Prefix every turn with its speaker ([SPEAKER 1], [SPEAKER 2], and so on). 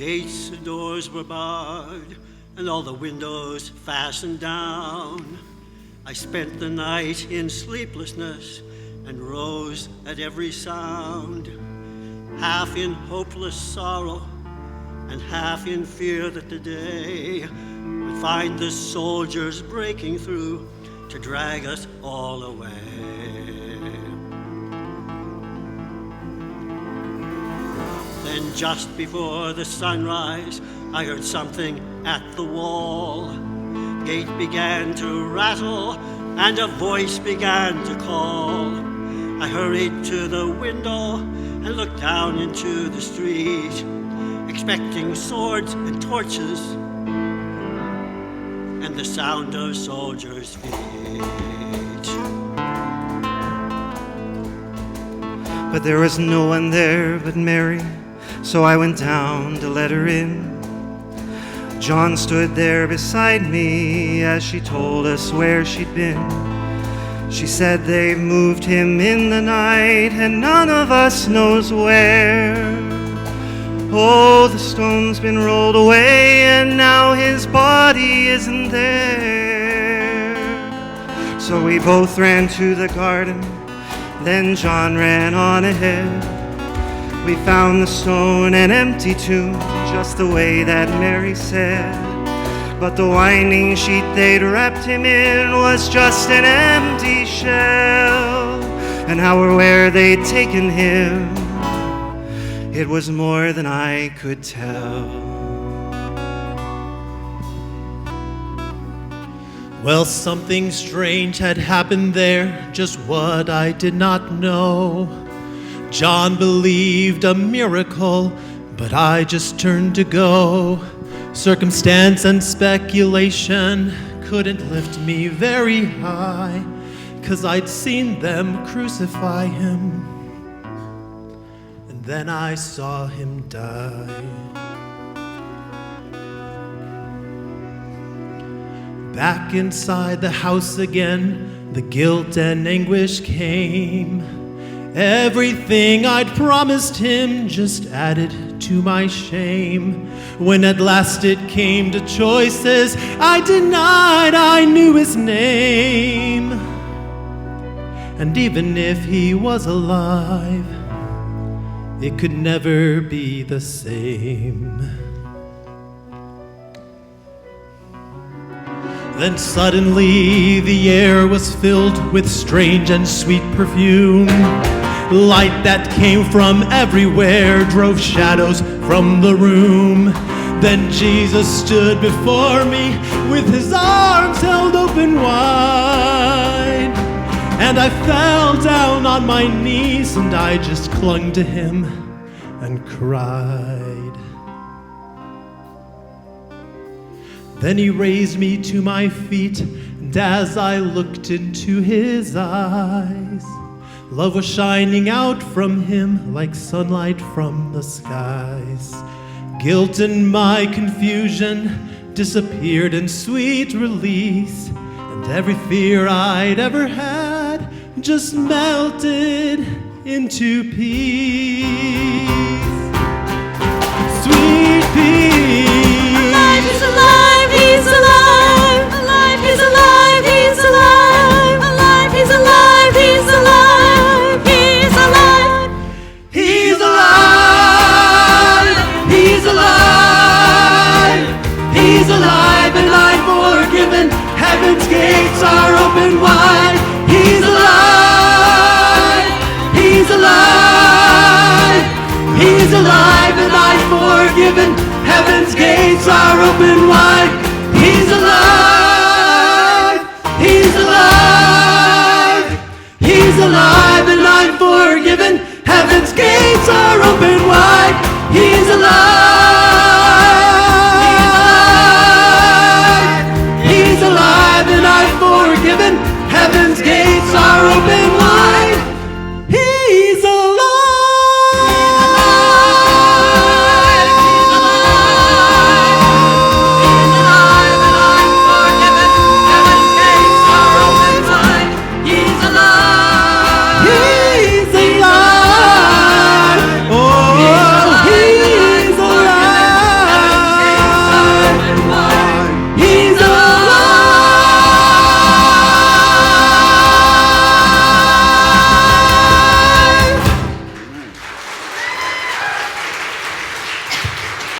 [SPEAKER 1] gates and doors were barred, and all the windows fastened down. I spent the night in sleeplessness and rose at every sound, half in hopeless sorrow and half in fear that the day would find the soldiers breaking through to drag us all away. Then just before the sunrise, I heard something at the wall. Gate began to rattle and a voice began to call. I hurried to the window and looked down into the street, expecting swords and torches and the sound of soldiers' feet.
[SPEAKER 2] But there was no one there but Mary, so I went down to let her in. John stood there beside me as she told us where she'd been. She said they moved him in the night and none of us knows where. Oh, the stone's been rolled away and now his body isn't there. So we both ran to the garden, then John ran on ahead. We found the stone an empty tomb, just the way that Mary said. But the winding sheet they'd wrapped him in was just an empty shell. And how or where they'd taken him, it was more than I could tell.
[SPEAKER 3] Well, something strange had happened there, just what I did not know. John believed a miracle, but I just turned to go. Circumstance and speculation couldn't lift me very high, 'cause I'd seen them crucify him, and then I saw him die. Back inside the house again, the guilt and anguish came. Everything I'd promised him just added to my shame. When at last it came to choices, I denied I knew his name. And even if he was alive, it could never be the same. Then suddenly the air was filled with strange and sweet perfume. Light that came from everywhere drove shadows from the room. Then Jesus stood before me with his arms held open wide. And I fell down on my knees and I just clung to him and cried. Then he raised me to my feet, and as I looked into his eyes, love was shining out from him like sunlight from the skies. Guilt and my confusion disappeared in sweet release, and every fear I'd ever had just melted into peace. Sweet peace.
[SPEAKER 4] Alive, he's alive, he's alive. Alive, he's alive, he's alive. Alive, he's alive, he's alive. He's alive.
[SPEAKER 3] He's alive. He's alive. He's alive and I'm forgiven. Heaven's gates are open wide. He's alive. He's alive. He's alive and I'm forgiven. Heaven's gates are open wide. He's alive. He's alive. He's alive and I'm forgiven. Heaven's gates are open wide. He's alive.